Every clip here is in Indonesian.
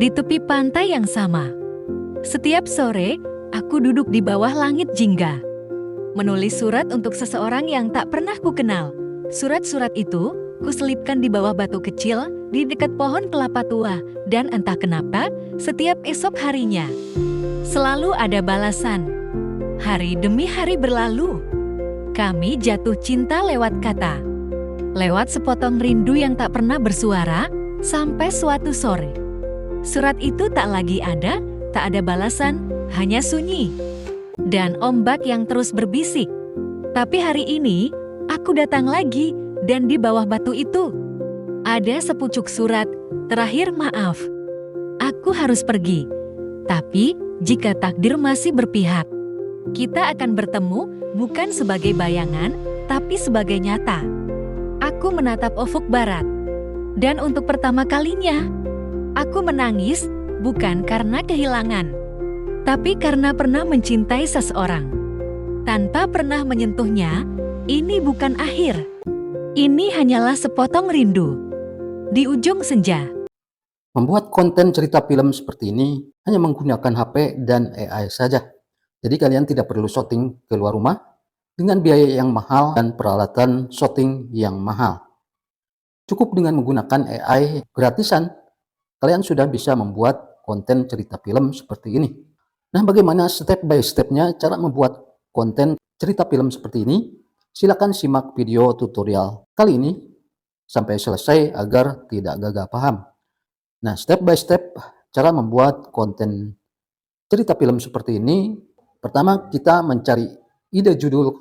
Di tepi pantai yang sama. Setiap sore, aku duduk di bawah langit jingga, menulis surat untuk seseorang yang tak pernah kukenal. Surat-surat itu kuselipkan di bawah batu kecil di dekat pohon kelapa tua, dan entah kenapa, setiap esok harinya selalu ada balasan. Hari demi hari berlalu, kami jatuh cinta lewat kata, lewat sepotong rindu yang tak pernah bersuara, sampai suatu sore surat itu tak lagi ada, tak ada balasan, hanya sunyi dan ombak yang terus berbisik. Tapi hari ini, aku datang lagi, dan di bawah batu itu ada sepucuk surat. Terakhir, maaf, aku harus pergi. Tapi, jika takdir masih berpihak, kita akan bertemu bukan sebagai bayangan, tapi sebagai nyata. Aku menatap ufuk barat, dan untuk pertama kalinya, aku menangis bukan karena kehilangan, tapi karena pernah mencintai seseorang. Tanpa pernah menyentuhnya, ini bukan akhir. Ini hanyalah sepotong rindu di ujung senja. Membuat konten cerita film seperti ini hanya menggunakan HP dan AI saja. Jadi kalian tidak perlu syuting keluar rumah dengan biaya yang mahal dan peralatan syuting yang mahal. Cukup dengan menggunakan AI gratisan, kalian sudah bisa membuat konten cerita film seperti ini. Nah, bagaimana step by stepnya cara membuat konten cerita film seperti ini? Silakan simak video tutorial kali ini sampai selesai agar tidak gagal paham. Nah, step by step cara membuat konten cerita film seperti ini. Pertama, kita mencari ide judul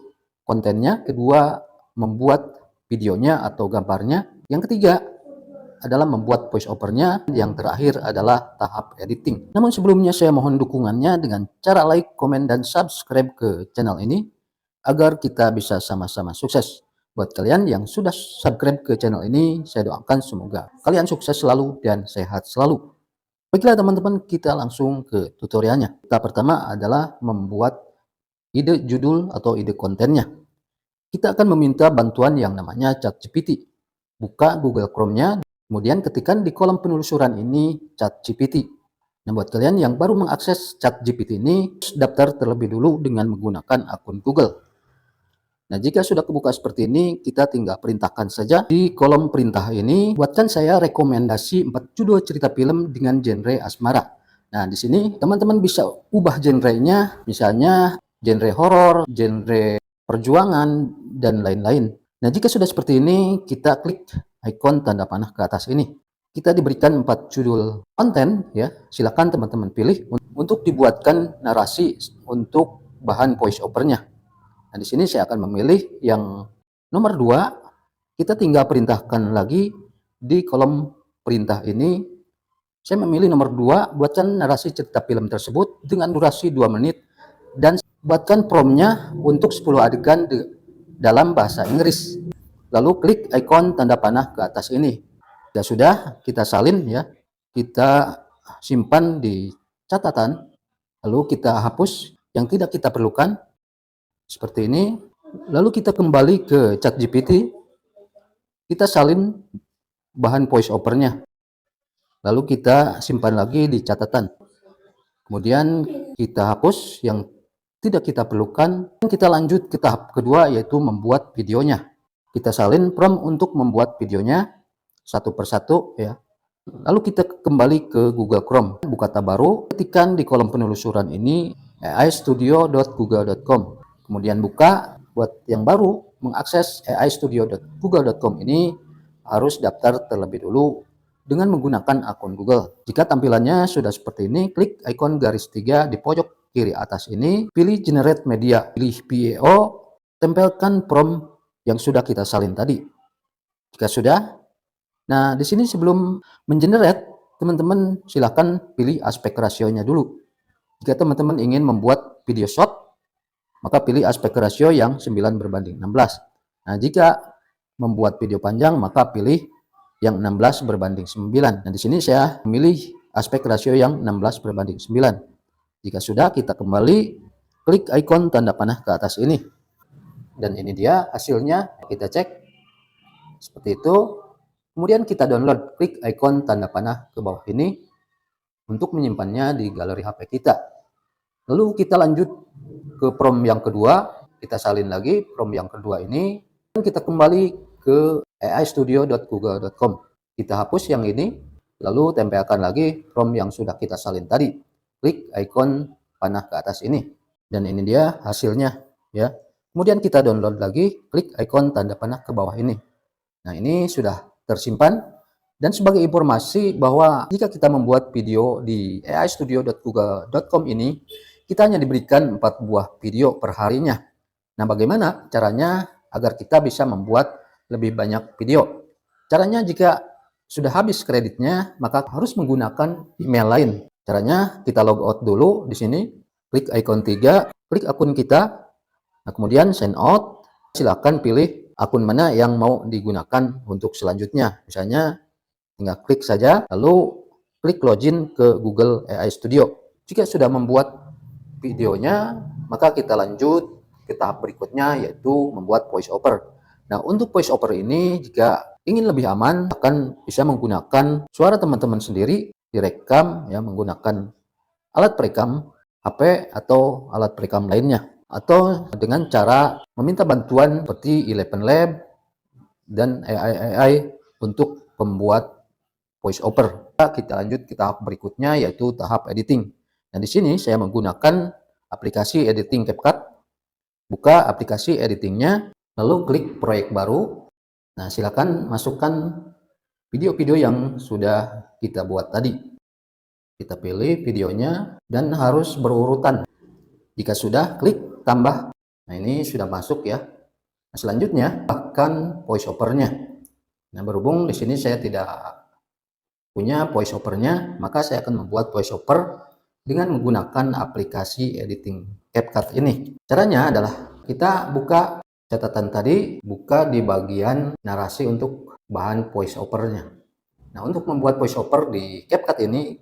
kontennya. Kedua, membuat videonya atau gambarnya. Yang ketiga adalah membuat voice overnya. Yang terakhir adalah tahap editing. Namun sebelumnya saya mohon dukungannya dengan cara like, komen, dan subscribe ke channel ini agar kita bisa sama-sama sukses. Buat kalian yang sudah subscribe ke channel ini, saya doakan semoga kalian sukses selalu dan sehat selalu. Baiklah teman-teman, kita langsung ke tutorialnya. Tahap pertama adalah membuat ide judul atau ide kontennya. Kita akan meminta bantuan yang namanya ChatGPT. Buka Google Chrome-nya, kemudian ketikkan di kolom penelusuran ini ChatGPT. Nah, buat kalian yang baru mengakses ChatGPT ini, daftar terlebih dulu dengan menggunakan akun Google. Nah, jika sudah kebuka seperti ini, kita tinggal perintahkan saja. Di kolom perintah ini, buatkan saya rekomendasi 4 judul cerita film dengan genre asmara. Nah, di sini teman-teman bisa ubah genrenya, misalnya genre horor, genre perjuangan, dan lain-lain. Nah, jika sudah seperti ini, kita klik ikon tanda panah ke atas ini. Kita diberikan 4 judul konten, ya. Silakan teman-teman pilih untuk dibuatkan narasi untuk bahan voice overnya. Nah, di sini saya akan memilih yang nomor 2. Kita tinggal perintahkan lagi di kolom perintah ini. Saya memilih nomor 2, buatkan narasi cerita film tersebut dengan durasi 2 menit dan buatkan promptnya untuk 10 adegan dalam bahasa Inggris. Lalu klik ikon tanda panah ke atas ini. Ya sudah, kita salin ya. Kita simpan di catatan, lalu kita hapus yang tidak kita perlukan. Seperti ini. Lalu kita kembali ke ChatGPT. Kita salin bahan voice overnya. Lalu kita simpan lagi di catatan. Kemudian kita hapus yang tidak kita perlukan. Kita lanjut ke tahap kedua, yaitu membuat videonya. Kita salin prompt untuk membuat videonya satu persatu ya. Lalu kita kembali ke Google Chrome. Buka tab baru, ketikkan di kolom penelusuran ini aistudio.google.com. Kemudian buka. Buat yang baru mengakses aistudio.google.com ini harus daftar terlebih dulu dengan menggunakan akun Google. Jika tampilannya sudah seperti ini, klik ikon garis 3 di pojok kiri atas ini, pilih generate media, pilih PEO, tempelkan prompt yang sudah kita salin tadi. Jika sudah, nah di sini sebelum mengenerate, teman-teman silahkan pilih aspek rasionya dulu. Jika teman-teman ingin membuat video short, maka pilih aspek rasio yang 9:16. Nah, jika membuat video panjang, maka pilih yang 16:9. Nah, di sini saya memilih aspek rasio yang 16:9. Jika sudah, kita kembali klik ikon tanda panah ke atas ini. Dan ini dia hasilnya, kita cek. Seperti itu. Kemudian kita download, klik ikon tanda panah ke bawah ini. untuk menyimpannya di galeri HP kita. Lalu kita lanjut ke prompt yang kedua, kita salin lagi prompt yang kedua ini, dan kita kembali ke aistudio.google.com. Kita hapus yang ini, lalu tempelkan lagi prompt yang sudah kita salin tadi. Klik ikon panah ke atas ini, dan ini dia hasilnya ya. Kemudian kita download lagi, klik ikon tanda panah ke bawah ini. Nah, ini sudah tersimpan. Dan sebagai informasi bahwa jika kita membuat video di aistudio.google.com ini, kita hanya diberikan 4 buah video per harinya. Nah, bagaimana caranya agar kita bisa membuat lebih banyak video? Caranya, jika sudah habis kreditnya, maka harus menggunakan email lain. Caranya, kita log out dulu di sini, klik ikon 3, klik akun kita, nah kemudian sign out. Silakan pilih akun mana yang mau digunakan untuk selanjutnya. Misalnya, tinggal klik saja, lalu klik login ke Google AI Studio. Jika sudah membuat videonya, maka kita lanjut ke tahap berikutnya, yaitu membuat voice over. Nah, untuk voice over ini, jika ingin lebih aman, akan bisa menggunakan suara teman-teman sendiri, direkam ya menggunakan alat perekam HP atau alat perekam lainnya, atau dengan cara meminta bantuan seperti ElevenLab dan AI untuk membuat voice over. Kita lanjut ke tahap berikutnya, yaitu tahap editing. Nah, di sini saya menggunakan aplikasi editing CapCut. Buka aplikasi editingnya, lalu klik proyek baru. Nah, silakan masukkan video-video yang sudah kita buat tadi. Kita pilih videonya dan harus berurutan. Jika sudah, klik tambah. Nah, ini sudah masuk ya. Nah, selanjutnya bahkan voice overnya. Nah, berhubung di sini saya tidak punya voice overnya, maka saya akan membuat voice over dengan menggunakan aplikasi editing CapCut ini. Caranya adalah kita buka catatan tadi, buka di bagian narasi untuk bahan voice overnya. Nah, untuk membuat voice over di CapCut ini,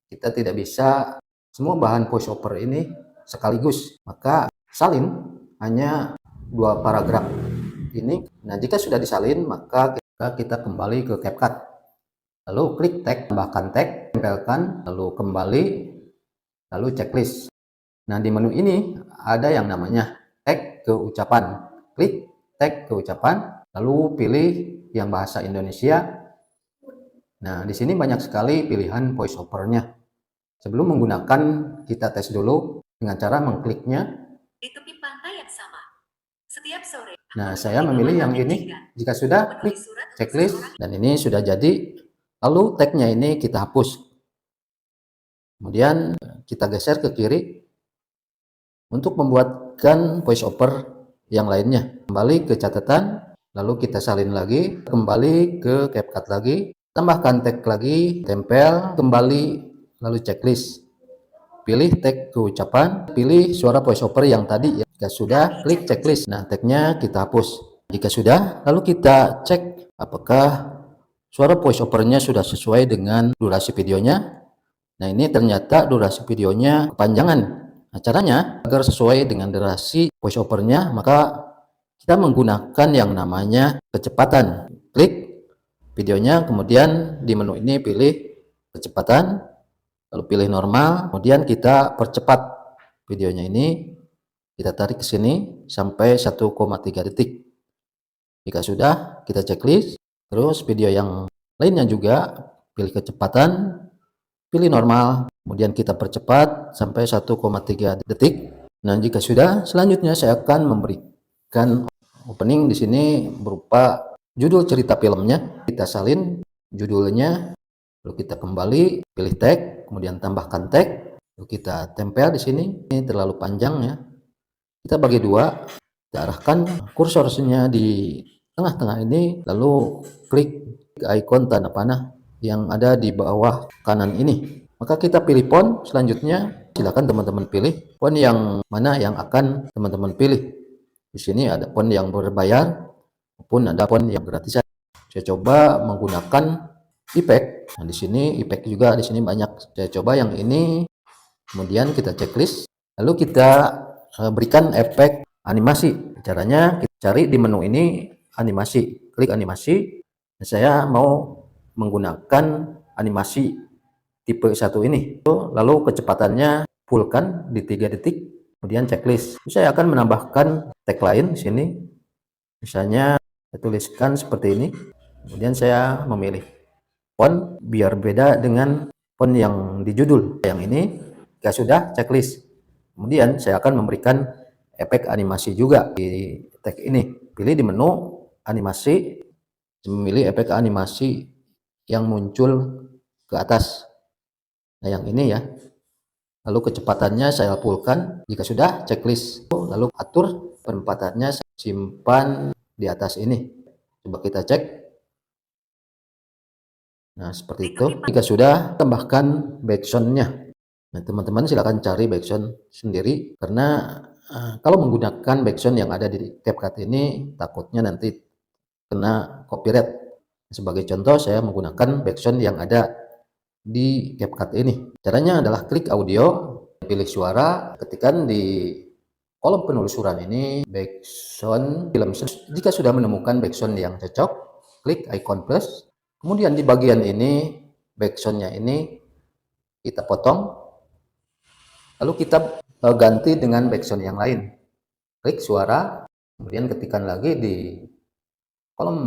kita tidak bisa semua bahan voice over ini sekaligus, maka salin hanya 2 paragraf ini. Nah, jika sudah disalin, maka kita kembali ke CapCut, lalu klik tag, tambahkan tag, tempelkan, lalu kembali, lalu checklist. Nah, di menu ini ada yang namanya tag ke ucapan. Klik tag ke ucapan, lalu pilih yang bahasa Indonesia. Nah, di sini banyak sekali pilihan voice over-nya. Sebelum menggunakan, kita tes dulu dengan cara mengkliknya. Di tepi pantai yang sama. Setiap sore. Nah, saya memilih yang ini. Jika sudah, klik checklist, dan ini sudah jadi. Lalu tagnya ini kita hapus. Kemudian kita geser ke kiri untuk membuatkan voice over yang lainnya. Kembali ke catatan, lalu kita salin lagi, kembali ke CapCut lagi, tambahkan tag lagi, tempel, kembali, lalu checklist. Pilih tag ke ucapan, pilih suara voice over yang tadi. Jika sudah, klik checklist. Nah, tagnya kita hapus. Jika sudah, lalu kita cek apakah suara voice overnya sudah sesuai dengan durasi videonya. Nah, ini ternyata durasi videonya kepanjangan. Nah, caranya agar sesuai dengan durasi voice overnya, maka kita menggunakan yang namanya kecepatan. Klik videonya, kemudian di menu ini pilih kecepatan, lalu pilih normal, kemudian kita percepat videonya ini, kita tarik ke sini sampai 1,3 detik. Jika sudah, kita checklist. Terus video yang lainnya juga pilih kecepatan, pilih normal, kemudian kita percepat sampai 1,3 detik. Nah, jika sudah, selanjutnya saya akan memberikan opening di sini berupa judul cerita filmnya. Kita salin judulnya, lalu kita kembali, pilih tag, kemudian tambahkan tag, lalu kita tempel di sini. Ini terlalu panjang ya. Kita bagi 2, kita arahkan kursornya di tengah-tengah ini, lalu klik ikon tanda panah yang ada di bawah kanan ini. Maka kita pilih font. Selanjutnya silakan teman-teman pilih font yang mana yang akan teman-teman pilih. Di sini ada font yang berbayar maupun ada font yang gratisan. Saya coba menggunakan efek. Nah, di sini efek juga di sini banyak. Saya coba yang ini. Kemudian kita checklist. Lalu kita berikan efek animasi. Caranya kita cari di menu ini animasi. Klik animasi. Saya mau menggunakan animasi tipe 1 ini. Lalu kecepatannya fullkan di 3 detik, kemudian checklist. Saya akan menambahkan tag lain di sini. Misalnya saya tuliskan seperti ini. Kemudian saya memilih font biar beda dengan font yang di judul. Yang ini jika sudah checklist. Kemudian saya akan memberikan efek animasi juga di tag ini. Pilih di menu animasi, memilih efek animasi yang muncul ke atas. Nah, yang ini ya. Lalu kecepatannya saya fullkan. Jika sudah checklist, lalu atur penempatannya, simpan di atas ini. Coba kita cek. Nah, seperti itu. Jika sudah, tambahkan backsound-nya. Nah, teman-teman silakan cari backsound sendiri, karena kalau menggunakan backsound yang ada di CapCut ini, takutnya nanti kena copyright. Sebagai contoh, saya menggunakan backsound yang ada di CapCut ini. Caranya adalah klik audio, pilih suara, ketikkan di kolom penelusuran ini backsound film. Jika sudah menemukan backsound yang cocok, klik icon plus. Kemudian di bagian ini backsound-nya ini kita potong, lalu kita ganti dengan backsound yang lain. Klik suara, kemudian ketikkan lagi di kolom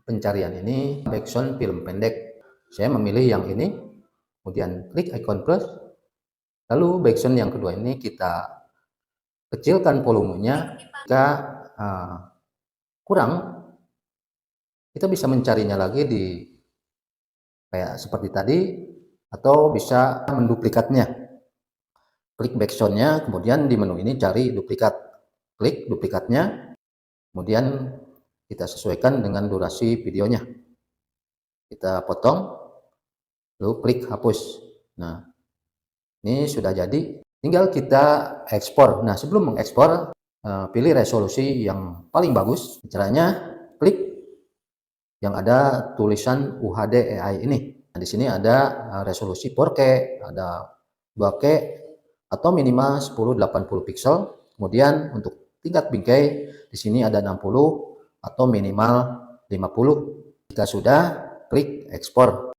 pencarian ini backsound film pendek. Saya memilih yang ini, kemudian klik icon plus. Lalu backsound yang kedua ini kita kecilkan volumenya. Jika kurang, kita bisa mencarinya lagi di kayak seperti tadi, atau bisa menduplikatnya. Klik backsound-nya, kemudian di menu ini cari duplikat. Klik duplikatnya, kemudian kita sesuaikan dengan durasi videonya. Kita potong, lalu klik hapus. Nah, ini sudah jadi. Tinggal kita ekspor. Nah, sebelum mengekspor, pilih resolusi yang paling bagus. Caranya klik yang ada tulisan UHD AI ini. Nah, di sini ada resolusi 4K, ada 2K, atau minimal 1080 pixel. Kemudian untuk tingkat bingkai di sini ada 60 atau minimal 50. Jika sudah, klik ekspor.